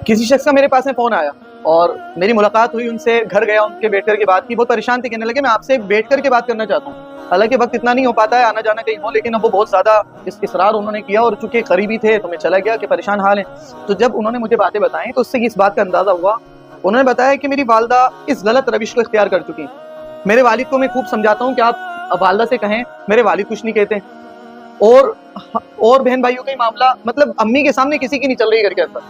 किसी शख्स का मेरे पास में फ़ोन आया और मेरी मुलाकात हुई उनसे, घर गया, उनके बैठ कर के बात की। बहुत परेशान थे, कहने लगे मैं आपसे बैठ कर के बात करना चाहता हूँ। हालांकि वक्त इतना नहीं हो पाता है, आना जाना कहीं हो, लेकिन अब वो बहुत ज़्यादा इसरार उन्होंने किया और चूंकि करीबी थे तो मैं चला गया कि परेशान हाल है। तो जब उन्होंने मुझे बातें बताई तो उससे इस बात का अंदाज़ा हुआ। उन्होंने बताया कि मेरी वालदा इस गलत रविश को इख्तियार कर चुकी। मेरे वालिद को मैं खूब समझाता हूँ कि आप वालदा से कहें, मेरे वालिद कुछ नहीं कहते। और बहन भाइयों का ही मामला, मतलब अम्मी के सामने किसी की नहीं चल रही घर के अंदर,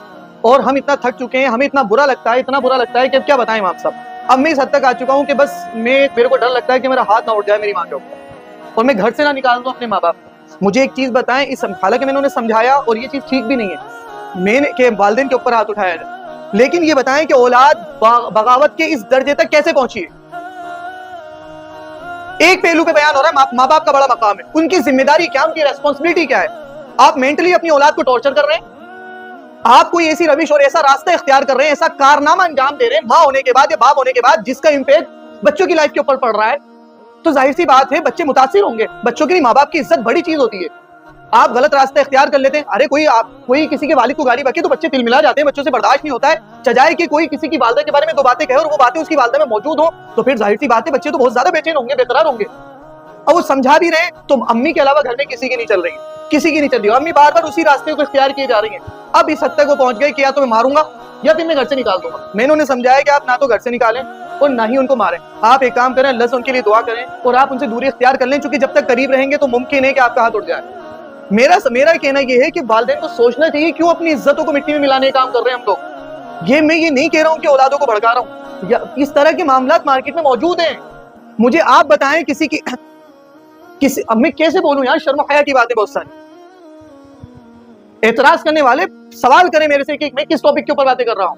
और हम इतना थक चुके हैं, हमें इतना बुरा लगता है, इतना बुरा लगता है कि अब क्या बताएं आप सब। अब मैं इस हद तक आ चुका हूँ कि बस मेरे को डर लगता है कि मेरा हाथ ना उठ जाए मेरी माँ के ऊपर और मैं घर से ना निकाल दूँ अपने माँ बाप को। मुझे एक चीज बताएं, इस हालांकि मैंने उन्हें समझाया और ये चीज ठीक भी नहीं है मैंने के वालिदैन के ऊपर हाथ उठाया जाए, लेकिन ये बताएं कि औलाद बगावत के इस दर्जे तक कैसे पहुंची है। एक पहलू पे बयान हो रहा है माँ बाप का बड़ा मकाम है, उनकी जिम्मेदारी क्या, उनकी रेस्पॉन्सिबिलिटी क्या है। आप मेंटली अपनी औलाद को टॉर्चर कर रहे हैं, आप कोई ऐसी रविश और ऐसा रास्ता इख्तियार कर रहे हैं, ऐसा कारनामा अंजाम दे रहे हैं माँ होने के बाद या बाप होने के बाद जिसका इम्पैक्ट बच्चों की लाइफ के ऊपर पड़ रहा है। तो जाहिर सी बात है बच्चे मुतासिर होंगे। बच्चों के लिए माँ बाप की इज्जत बड़ी चीज होती है। आप गलत रास्ता इख्तियार कर लेते हैं। अरे कोई किसी के वालिद को गाली बके तो बच्चे तिलमिला जाते हैं, बच्चों से बर्दाश्त नहीं होता है। चजाए कि कोई किसी की वालदा के बारे में दो बातें कहे और वो बातें उसकी वालदा में मौजूद हो, तो फिर जाहिर सी बात है बच्चे तो बहुत ज्यादा बेचैन होंगे, बेकरार होंगे। और वो समझा भी रहे तो अम्मी के अलावा घर में किसी की नहीं चल रही, किसी की नहीं चल रही। अम्मी बार बार उसी रास्ते को इख्तियार किए जा रही हैं। अब इस हद तक वो पहुंच गए कि या तो मैं मारूंगा या फिर मैं घर से निकाल दूंगा। मैंने उन्हें समझाया कि आप ना तो घर से निकालें और ना ही उनको मारें। आप एक काम करें, अल्लाह से उनके लिए दुआ करें और आप उनसे दूरी इख्तियार कर लें, क्योंकि जब तक करीब रहेंगे तो मुमकिन है कि आपका हाथ उठ जाए। मेरा कहना यह है कि वालिदैन को सोचना चाहिए क्यों अपनी इज्जतों को मिट्टी में मिलाने का काम कर रहे हैं हम लोग। मैं ये नहीं कह रहा हूं कि औलादों को भड़का रहा हूं, या इस तरह के मामला मार्केट में मौजूद हैं। मुझे आप बताएं अब मैं कैसे बोलूं यार, शर्म हया की बातें बहुत सारी। एतराज करने वाले सवाल करें मेरे से कि मैं किस टॉपिक के ऊपर बातें कर रहा हूं।